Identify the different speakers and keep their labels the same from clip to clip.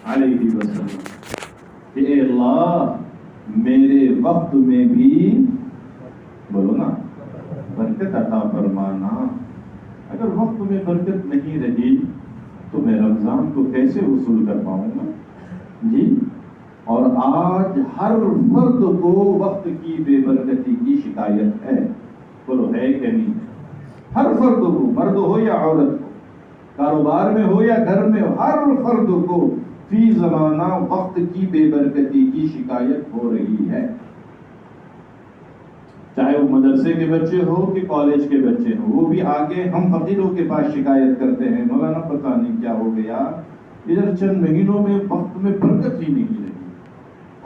Speaker 1: علیہ وسلم کہ اے اللہ میرے وقت میں بھی بولو نا برکت عطا فرمانا. اگر وقت میں برکت نہیں رہی تو میں رمضان کو کیسے وصول کر پاؤں گا جی. اور آج ہر فرد کو وقت کی بے برکتی کی شکایت ہے. بولو ہے کہ نہیں؟ ہر فرد کو، مرد ہو یا عورت ہو، کاروبار میں ہو یا گھر میں ہو، ہر فرد کو فی زمانہ وقت کی بے برکتی کی شکایت ہو رہی ہے. چاہے وہ مدرسے کے بچے ہو کہ کالج کے بچے ہوں، وہ بھی آگے ہم فقیروں کے پاس شکایت کرتے ہیں، مولانا پتہ نہیں کیا ہو گیا، ادھر چند مہینوں میں وقت میں برکت ہی نہیں رہی.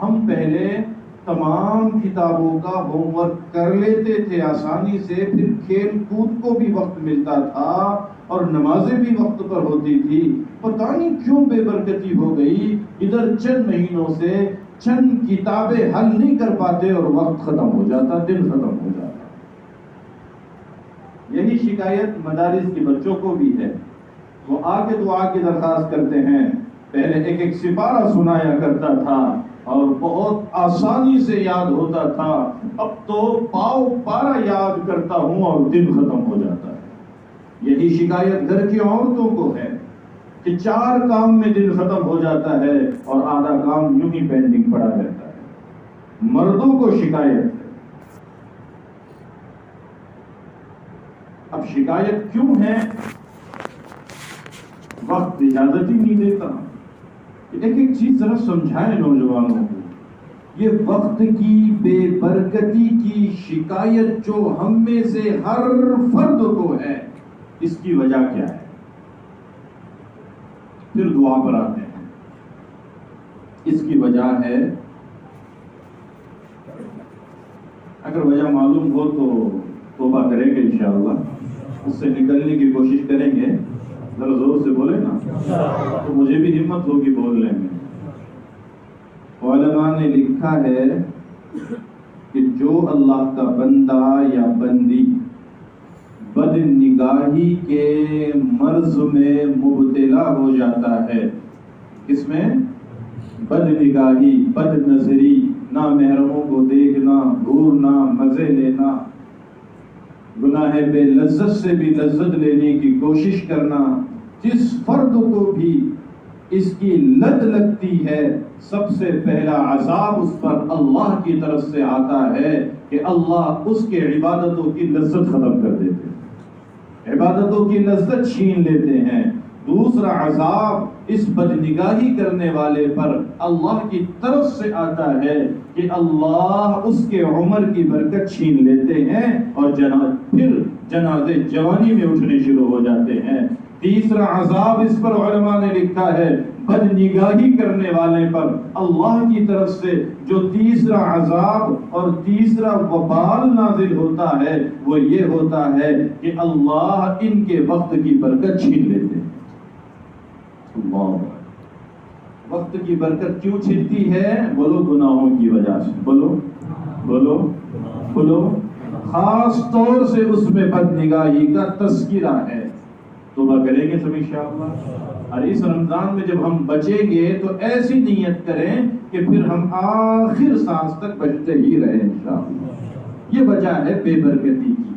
Speaker 1: ہم پہلے تمام کتابوں کا ہوم ورک کر لیتے تھے آسانی سے، پھر کھیل کود کو بھی وقت ملتا تھا اور نمازیں بھی وقت پر ہوتی تھی. پتہ نہیں کیوں بے برکتی ہو گئی، ادھر چند مہینوں سے چند کتابیں حل نہیں کر پاتے اور وقت ختم ہو جاتا، دن ختم ہو جاتا. یہی شکایت مدارس کے بچوں کو بھی ہے. وہ آ کے دعا کی درخواست کرتے ہیں. پہلے ایک ایک سپارہ سنایا کرتا تھا اور بہت آسانی سے یاد ہوتا تھا، اب تو پاؤ پارا یاد کرتا ہوں اور دن ختم ہو جاتا ہے. یہی شکایت گھر کی عورتوں کو ہے کہ 4 کام میں دن ختم ہو جاتا ہے اور آدھا کام یوں ہی پینڈنگ پڑا رہتا ہے. مردوں کو شکایت ہے. اب شکایت کیوں ہے؟ وقت اجازت ہی نہیں دیتا. ایک ایک چیز ذرا سمجھائیں نوجوانوں کو. یہ وقت کی بے برکتی کی شکایت جو ہم میں سے ہر فرد کو ہے، اس کی وجہ کیا ہے؟ پھر دعا پر آتے ہیں. اس کی وجہ ہے، اگر وجہ معلوم ہو تو توبہ کریں گے انشاءاللہ، اس سے نکلنے کی کوشش کریں گے. ذرا زور سے بولے نا تو مجھے بھی ہمت ہوگی بولنے میں. علماء نے لکھا ہے کہ جو اللہ کا بندہ یا بندی بد نگاہی کے مرض میں مبتلا ہو جاتا ہے، کس میں؟ بد نگاہی، بد نظری، نامحرموں کو دیکھنا، گھورنا، مزے لینا، گناہ بے لذت سے بھی لذت لینے کی کوشش کرنا. جس فرد کو بھی اس کی لت لگتی ہے، سب سے پہلا عذاب اس پر اللہ کی طرف سے آتا ہے کہ اللہ اس کے عبادتوں کی لذت ختم کر دیتے ہیں، عبادتوں کی لذت چھین لیتے ہیں. دوسرا عذاب اس بدنگاہی کرنے والے پر اللہ کی طرف سے آتا ہے کہ اللہ اس کے عمر کی برکت چھین لیتے ہیں اور پھر جنازے جوانی میں اٹھنے شروع ہو جاتے ہیں. تیسرا عذاب اس پر علماء نے لکھا ہے، بد نگاہی کرنے والے پر اللہ کی طرف سے جو تیسرا عذاب اور تیسرا وبال نازل ہوتا ہے وہ یہ ہوتا ہے کہ اللہ ان کے وقت کی برکت چھین لیتے ہیں. اللہ، وقت کی برکت کیوں چھنتی ہے؟ بولو گناہوں کی وجہ سے. بولو بولو بولو. خاص طور سے اس میں بد نگاہی کا تذکرہ ہے. توبہ کریں گے سب انشاءاللہ. اور اس رمضان میں جب ہم بچیں گے تو ایسی نیت کریں کہ پھر ہم آخر سانس تک بچتے ہی رہیں انشاءاللہ. یہ وجہ ہے بے برکتی کی.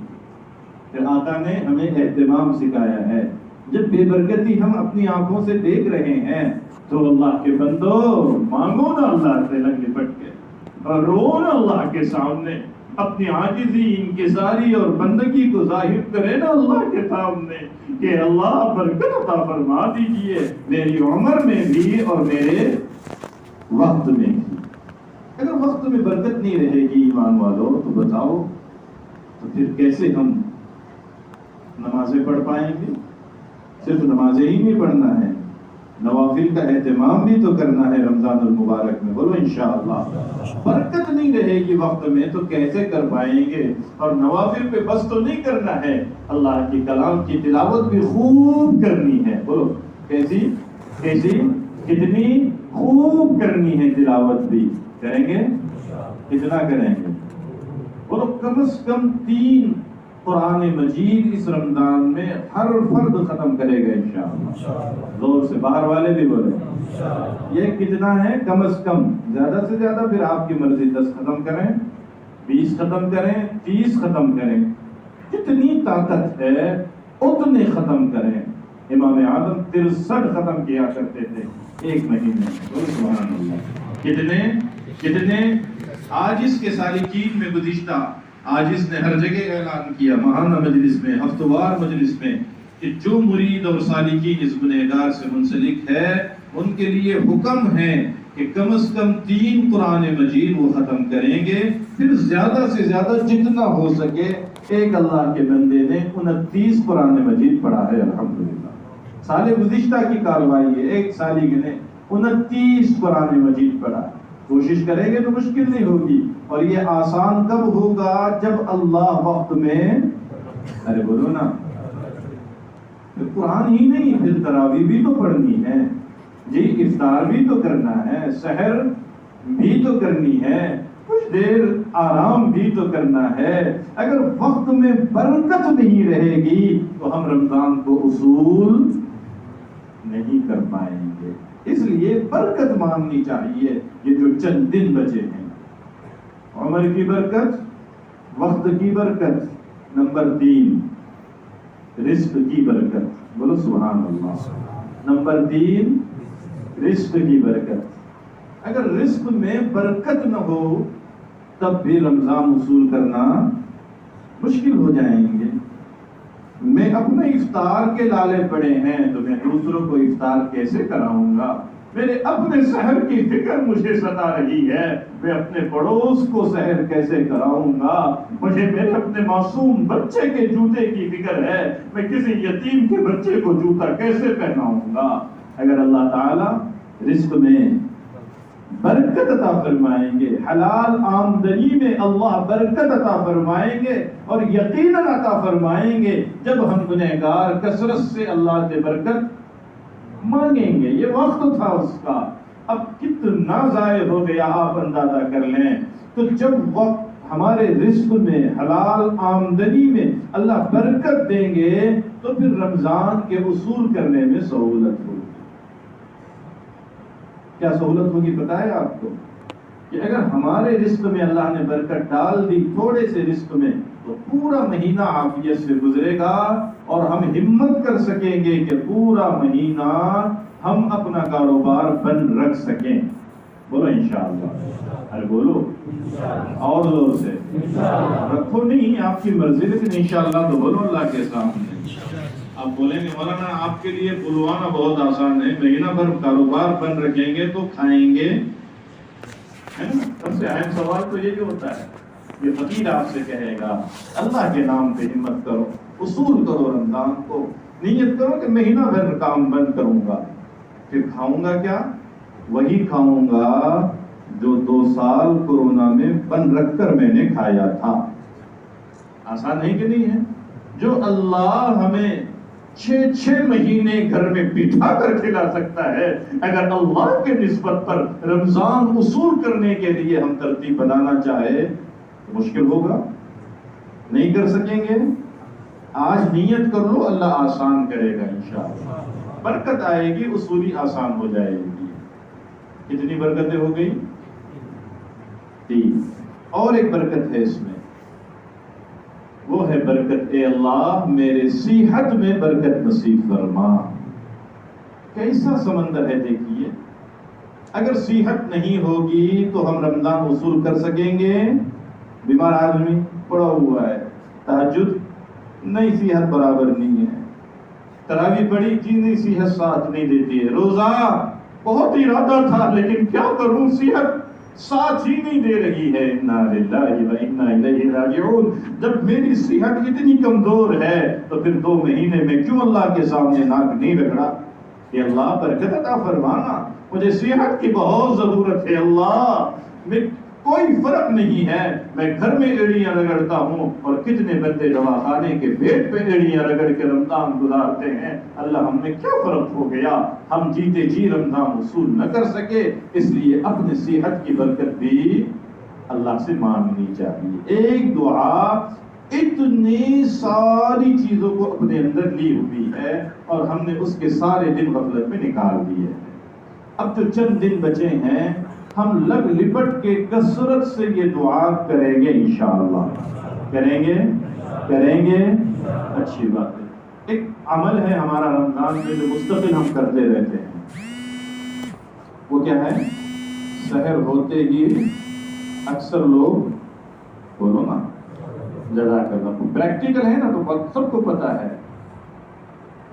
Speaker 1: پھر آقا نے ہمیں اہتمام سکھایا ہے. جب بے برکتی ہم اپنی آنکھوں سے دیکھ رہے ہیں تو اللہ کے بندو مانگو نا اللہ سے لگ لپٹ کے اور رو نا اللہ کے سامنے. اپنی عاجزی، انکساری اور بندگی کو ظاہر کرے نا اللہ کے سامنے کہ اللہ برکت عطا فرما دیجئے میری عمر میں بھی اور میرے وقت میں بھی. اگر وقت میں برکت نہیں رہے گی ایمان والوں تو بتاؤ تو پھر کیسے ہم نمازیں پڑھ پائیں گے؟ صرف نمازیں ہی نہیں پڑھنا ہے، نوافل کا اہتمام بھی تو کرنا ہے رمضان المبارک میں. بولو انشاءاللہ. برکت نہیں رہے گی وقت میں تو کیسے کر پائیں گے؟ اور نوافل پہ بس تو نہیں کرنا ہے، اللہ کی کلام کی تلاوت بھی خوب کرنی ہے. بولو کیسی کیسی کتنی خوب کرنی ہے تلاوت بھی. کریں گے؟ کتنا کریں گے؟ بولو کم از کم 3 قرآن مجید اس رمضان میں ہر فرد ختم کرے گا انشاءاللہ. زور سے باہر والے بھی بولے یہ کتنا ہے؟ کم از کم، زیادہ سے زیادہ پھر آپ کی مرضی، 10 ختم کریں، 20 ختم کریں، 30 ختم کریں، جتنی طاقت ہے اتنے ختم کریں۔ امام اعظم 63 ختم کیا کرتے تھے ایک مہینے میں، سبحان اللہ۔ کتنے عاجز کے سالکین میں گزشتہ عاجز نے ہر جگہ اعلان کیا، ماہانہ مجلس میں، ہفتوار مجلس میں، کہ جو مرید اور سالکین اس گنہگار سے منسلک ہے ان کے لیے حکم ہے کہ کم از کم 3 قرآن مجید وہ ختم کریں گے، پھر زیادہ سے زیادہ جتنا ہو سکے۔ ایک اللہ کے بندے نے 29 قرآن مجید پڑھا ہے الحمدللہ۔ سال گزشتہ کی کاروائی ہے، ایک سالک نے 29 قرآن مجید پڑھا۔ کوشش کریں گے تو مشکل نہیں ہوگی، اور یہ آسان کب ہوگا؟ جب اللہ وقت میں، ارے بولو نا، پھر قرآن ہی نہیں، پھر تراویح بھی تو پڑھنی ہے جی، افطار بھی تو کرنا ہے، سحر بھی تو کرنی ہے، کچھ دیر آرام بھی تو کرنا ہے۔ اگر وقت میں برکت نہیں رہے گی تو ہم رمضان کو اصول نہیں کر پائیں گے۔ اس لیے برکت مانگنی چاہیے۔ یہ جو چند دن بچے ہیں، عمر کی برکت، وقت کی برکت، نمبر 3 رزق کی برکت، بولو سبحان اللہ۔ نمبر 3 رزق کی برکت۔ اگر رزق میں برکت نہ ہو تب بھی رمضان وصول کرنا مشکل ہو جائیں گے۔ میں اپنے افطار کے لالے پڑے ہیں تو میں دوسروں کو افطار کیسے کراؤں گا؟ میرے اپنے سحر کی فکر مجھے ستا رہی ہے، میں اپنے پڑوس کو سحر کیسے کراؤں گا؟ مجھے میرے اپنے معصوم بچے کے جوتے کی فکر ہے، میں کسی یتیم کے بچے کو جوتا کیسے پہناؤں گا؟ اگر اللہ تعالی رزق میں برکت عطا فرمائیں گے، حلال آمدنی میں اللہ برکت عطا فرمائیں گے، اور یقیناً عطا فرمائیں گے جب ہم گنہگار کثرت سے اللہ سے برکت مانگیں گے۔ یہ وقت تھا اس کا، اب کتنا ضائع ہو گیا آپ اندازہ کر لیں۔ تو جب وقت ہمارے رزق میں، حلال آمدنی میں اللہ برکت دیں گے تو پھر رمضان کے وصول کرنے میں سہولت ہوگی۔ کیا سہولت ہوگی پتہ ہے آپ کو؟ کہ اگر ہمارے رزق میں اللہ نے برکت ڈال دی تھوڑے سے رزق میں تو پورا مہینہ عافیت سے گزرے گا، اور ہم ہمت کر سکیں گے کہ پورا مہینہ ہم اپنا کاروبار بند رکھ سکیں۔ بولو انشاءاللہ، ارے بولو اور زور سے، رکھو نہیں آپ کی مرضی، لیکن انشاءاللہ تو بولو اللہ کے سامنے۔ آپ بولیں گے مولانا آپ کے لیے بلوانا بہت آسان ہے، مہینہ بھر کاروبار بند رکھیں گے تو کھائیں گے، ہے نا؟ سب سے اہم سوال تو یہی ہوتا ہے۔ یہ فقیر آپ سے کہے گا اللہ کے نام پہ ہمت کرو، اصول کرو، رمضان کو نیت کرو کہ مہینہ بھر کام بند کروں گا، پھر کھاؤں گا کیا؟ وہی کھاؤں گا جو 2 سال کورونا میں بند رکھ کر میں نے کھایا تھا۔ آسان ہے کہ نہیں ہے؟ جو اللہ ہمیں 6 مہینے گھر میں بٹھا کر کھلا سکتا ہے، اگر اللہ کے نسبت پر رمضان وصول کرنے کے لیے ہم ترتیب بنانا چاہے تو مشکل ہوگا، نہیں کر سکیں گے۔ آج نیت کر لو، اللہ آسان کرے گا انشاءاللہ، برکت آئے گی، وصولی آسان ہو جائے گی۔ کتنی برکتیں ہو گئی؟ 3۔ اور ایک برکت ہے اس میں، وہ ہے برکت اے اللہ میرے صحت میں برکت نصیب فرما۔ کیسا سمندر ہے دیکھیے، اگر صحت نہیں ہوگی تو ہم رمضان وصول کر سکیں گے؟ بیمار آدمی پڑا ہوا ہے، تہجد نہیں، صحت برابر نہیں ہے، تراویح پڑھی جی نہیں، صحت ساتھ نہیں دیتی ہے، روزہ بہت ارادہ تھا لیکن کیا کروں، صحت ساتھ ہی نہیں دے رہی ہے، انا للہ و انا الیہ راجعون۔ جب میری صحت اتنی کمزور ہے تو پھر 2 مہینے میں کیوں اللہ کے سامنے ناک نہیں رگڑا کہ اللہ برکت عطا فرمانا، مجھے صحت کی بہت ضرورت ہے اللہ، میں کوئی فرق نہیں ہے، میں گھر میں ایڑیاں رگڑتا ہوں اور کتنے بندے دواخانے کے بیڈ پہ ایڑیاں رگڑ کے رمضان گزارتے ہیں، اللہ ہم میں کیا فرق ہو گیا؟ ہم جیتے جی رمضان وصول نہ کر سکے، اس لیے اپنی صحت کی برکت بھی اللہ سے مانگنی چاہیے۔ ایک دعا اتنی ساری چیزوں کو اپنے اندر لی ہوئی ہے اور ہم نے اس کے سارے دن غفلت میں نکال دیے ہیں۔ اب جو چند دن بچے ہیں ہم لگ لپٹ کے کثرت سے یہ دعا کریں گے انشاءاللہ. کریں گے. اچھی بات ہے. ایک عمل ہے ہمارا رمضان میں جو مستقل ہم کرتے رہتے ہیں. وہ کیا ہے؟ سحر ہوتے ہی اکثر لوگ بولو نا جزاک اللہ، پریکٹیکل ہے نا تو سب کو پتا ہے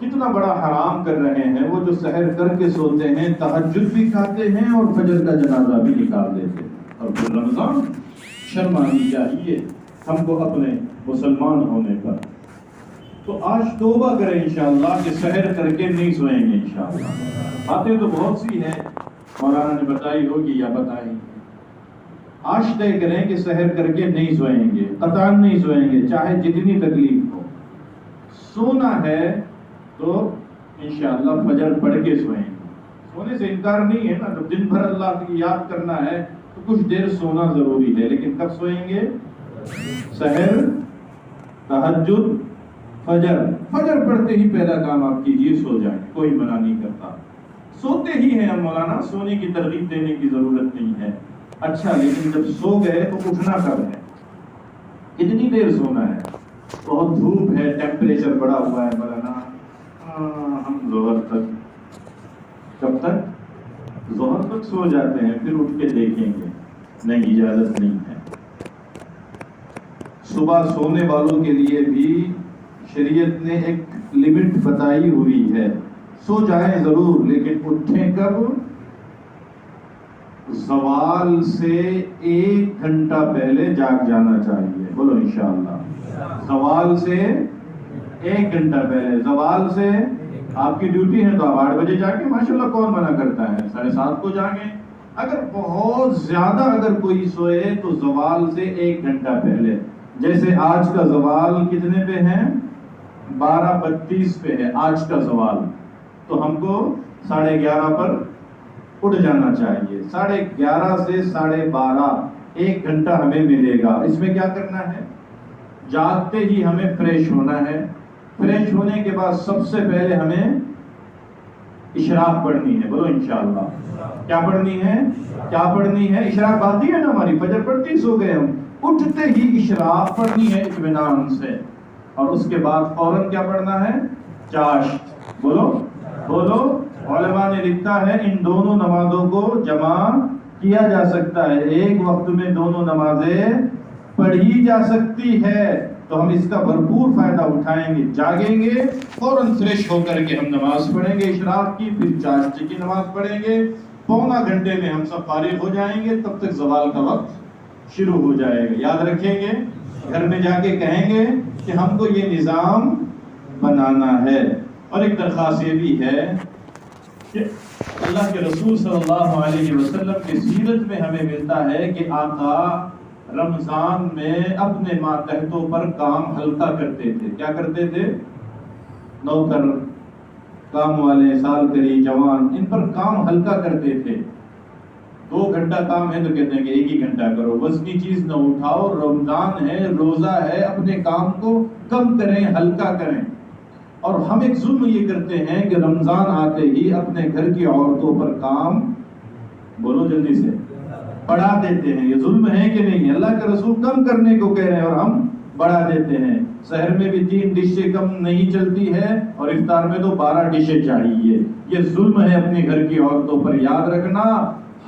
Speaker 1: کتنا بڑا حرام کر رہے ہیں. وہ جو سحر کر کے سوتے ہیں تہجد بھی کھاتے ہیں اور فجر کا جنازہ بھی نکال دیتے ہیں. اور پھر رمضان شرم آنی چاہیے ہم کو اپنے مسلمان ہونے پر. تو آج توبہ کریں انشاءاللہ کہ سحر کر کے نہیں سوئیں گے انشاءاللہ. باتیں تو بہت سی ہیں مولانا نے بتائی ہوگی یا بتائی. آج طے کریں کہ سحر کر کے نہیں سوئیں گے، قطعاً نہیں سوئیں گے چاہے جتنی تکلیف ہو. سونا ہے تو انشاءاللہ فجر پڑھ کے سوئیں گے. سونے سے انکار نہیں ہے نا. جب دن بھر اللہ کی یاد کرنا ہے تو کچھ دیر سونا ضروری ہے، لیکن کب سوئیں گے؟ سحر، تہجد، فجر پڑھتے ہی پہلا کام آپ کیجئے سو جائیں. کوئی منع نہیں کرتا. سوتے ہی ہیں ہم مولانا، سونے کی ترغیب دینے کی ضرورت نہیں ہے. اچھا لیکن جب سو گئے تو اٹھنا کب ہے؟ کتنی دیر سونا ہے؟ بہت دھوپ ہے، ٹیمپریچر بڑا ہوا ہے مولانا، ہم ظہر تک. کب تک؟ ظہر تک سو جاتے ہیں، پھر اٹھ کے دیکھیں گے. نہیں، اجازت نہیں ہے. صبح سونے والوں کے لیے بھی شریعت نے ایک لمٹ بتائی ہوئی ہے. سو جائیں ضرور لیکن اٹھیں کب؟ زوال سے 1 گھنٹہ پہلے جاگ جانا چاہیے. بولو انشاءاللہ. زوال سے 1 گھنٹہ پہلے. زوال سے آپ کی ڈیوٹی ہے تو آپ 8 بجے جاگیں، ماشاءاللہ کون منع کرتا ہے. 7:30 کو جاگیں. اگر بہت زیادہ اگر کوئی سوئے تو زوال سے 1 گھنٹہ پہلے. جیسے آج کا زوال کتنے پہ ہے؟ 12:32 پہ ہے آج کا زوال. تو ہم کو 11:30 پر اٹھ جانا چاہیے. 11:30 سے 12:30 1 گھنٹہ ہمیں ملے گا. اس میں کیا کرنا ہے؟ جاگتے ہی ہمیں فریش ہونا ہے. فریش ہونے کے بعد سب سے پہلے ہمیں اشراق پڑھنی ہے. بولو انشاءاللہ. کیا پڑھنی ہے؟ اشراق باقی ہے نا ہماری. فجر پڑھتے ہی سو گئے ہم، اٹھتے ہی اشراق پڑھنی ہے اطمینان سے. اور اس کے بعد فوراً کیا پڑھنا ہے؟ چاشت. بولو. علماء نے لکھا ہے ان دونوں نمازوں کو جمع کیا جا سکتا ہے. ایک وقت میں دونوں نمازیں پڑھی جا سکتی ہے. تو ہم اس کا بھرپور فائدہ اٹھائیں گے. جاگیں گے، فوراً فریش ہو کر کے ہم نماز پڑھیں گے اشراق کی، پھر چاشت کی نماز پڑھیں گے. پونا گھنٹے میں ہم سب فارغ ہو جائیں گے. تب تک زوال کا وقت شروع ہو جائے گا. یاد رکھیں گے، گھر میں جا کے کہیں گے کہ ہم کو یہ نظام بنانا ہے. اور ایک درخواست یہ بھی ہے کہ اللہ کے رسول صلی اللہ علیہ وسلم کی سیرت میں ہمیں ملتا ہے کہ آقا رمضان میں اپنے ماتحتوں پر کام ہلکا کرتے تھے. کیا کرتے تھے؟ نوکر، کام والے، سال کری، جوان، ان پر کام ہلکا کرتے تھے. 2 گھنٹہ کام ہے تو کہتے ہیں کہ 1 ہی گھنٹہ کرو. وزنی چیز نہ اٹھاؤ، رمضان ہے، روزہ ہے، اپنے کام کو کم کریں، ہلکا کریں. اور ہم ایک ظلم یہ کرتے ہیں کہ رمضان آتے ہی اپنے گھر کی عورتوں پر کام، بولو جلدی سے، بڑھا دیتے ہیں. یہ ظلم ہے کہ نہیں؟ اللہ کے رسول کم کرنے کو کہہ رہے ہیں اور ہم بڑھا دیتے ہیں. سحر میں بھی 3 ڈشیں کم نہیں چلتی ہے اور افطار میں تو 12 ڈشیں چاہیے. یہ ظلم ہے اپنے گھر کی عورتوں پر. یاد رکھنا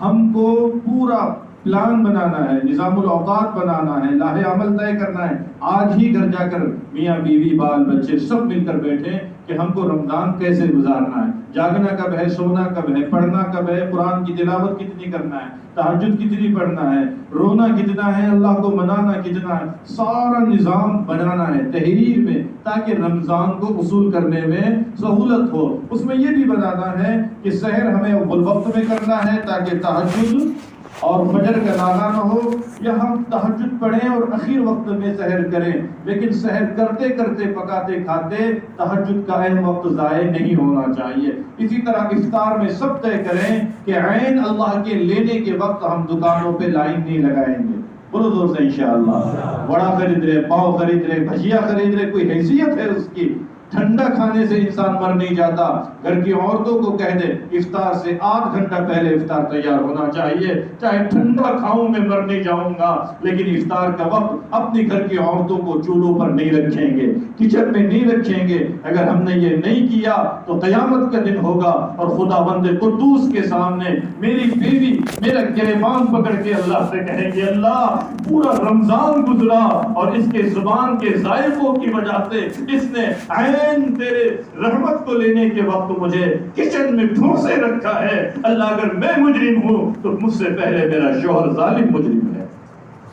Speaker 1: ہم کو پورا پلان بنانا ہے، نظام الاوقات بنانا ہے، لاہ عمل طے کرنا ہے. آج ہی گھر جا کر میاں بیوی بال بچے سب مل کر بیٹھیں کہ ہم کو رمضان کیسے گزارنا ہے. جاگنا کب ہے، سونا کب ہے، پڑھنا کب ہے، قرآن کی تلاوت کتنی کرنا ہے، تہجد کتنی پڑھنا ہے، رونا کتنا ہے، اللہ کو منانا کتنا ہے. سارا نظام بنانا ہے تحریر میں تاکہ رمضان کو وصول کرنے میں سہولت ہو. اس میں یہ بھی بنانا ہے کہ سحر ہمیں اول وقت میں کرنا ہے تاکہ تہجد اور فجر کا ناغہ نہ ہو، یا ہم تہجد پڑھیں اور اخیر وقت میں سحر کریں. لیکن سحر کرتے کرتے، پکاتے کھاتے تہجد کا اہم وقت ضائع نہیں ہونا چاہیے. اسی طرح افطار میں سب طے کریں کہ عین اللہ کے لینے کے وقت ہم دکانوں پہ لائن نہیں لگائیں گے. بولو زور سے انشاءاللہ. وڑا خرید رہے، پاؤ خرید رہے، بھجیا خرید رہے، کوئی حیثیت ہے اس کی؟ ٹھنڈا کھانے سے انسان مر نہیں جاتا. گھر کی عورتوں کو کہہ دے افطار سے 8 گھنٹہ پہلے افطار تیار ہونا چاہیے. چاہے ٹھنڈا کھاؤں میں مر نہیں جاؤں گا, لیکن افطار کا وقت اپنی گھر کی عورتوں کو چولہوں پر نہیں رکھیں گے, کچن میں نہیں رکھیں گے. اگر ہم نے یہ نہیں کیا تو قیامت کا دن ہوگا اور خداوند قدوس کے سامنے میری بیوی میرا گریبان پکڑ کے اللہ سے کہیں گے اللہ پورا رمضان گزرا اور اس کے زبان کے ذائقوں کی وجہ سے اس نے عین تیرے رحمت کو لینے کے وقت مجھے کچن میں ٹھونسے رکھا ہے. اللہ اگر میں مجرم ہوں تو مجھ سے پہلے میرا شوہر ظالم مجرم ہے,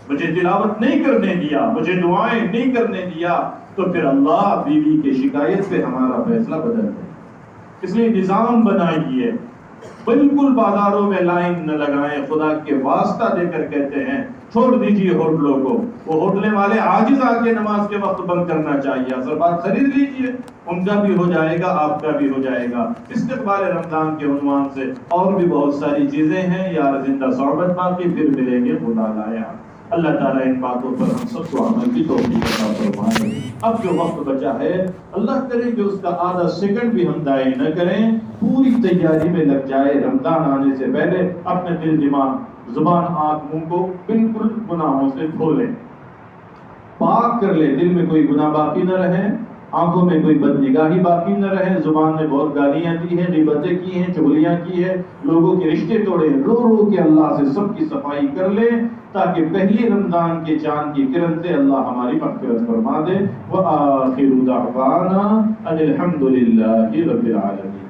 Speaker 1: مجھے تلاوت نہیں کرنے دیا, مجھے دعائیں نہیں کرنے دیا, تو پھر اللہ بیوی کی شکایت پہ ہمارا فیصلہ بدل دے. اس لیے نظام بنائیے, بالکل بازاروں میں لائن نہ لگائیں. خدا کے واسطہ دے کر کہتے ہیں چھوڑ دیجیے ہوٹلوں کو. وہ ہوٹلے والے عاجز آ کے نماز کے وقت بند کرنا چاہیے. اصل بات خرید لیجیے, ان کا بھی ہو جائے گا, آپ کا بھی ہو جائے گا. استقبال رمضان کے عنوان سے اور بھی بہت ساری چیزیں ہیں. یار زندہ صحبت باقی, پھر ملیں گے خدا لایا. اللہ تعالیٰ ان باتوں پر ہم سب کو عمل کی توفیق عطا فرمائے. اب جو وقت بچا ہے اللہ کرے کہ اس کا آدھا سیکنڈ بھی ہم ضائع نہ کریں, پوری تیاری میں لگ جائے. رمضان آنے سے پہلے اپنے دل دماغ زبان آنکھ منہ کو بالکل گناہوں سے دھو لیں, پاک کر لیں. دل میں کوئی گناہ باقی نہ رہے, آنکھوں میں کوئی بد نگاہی باقی نہ رہے, زبان نے بہت گالیاں دی ہیں, غیبتیں کی ہیں, چغلیاں کی ہیں, لوگوں کے رشتے توڑے. رو رو کے اللہ سے سب کی صفائی کر لیں تاکہ پہلی رمضان کے چاند کی کرن سے اللہ ہماری مغفرت فرما دے. وآخر دعوانا ان الحمد للہ رب العالمین.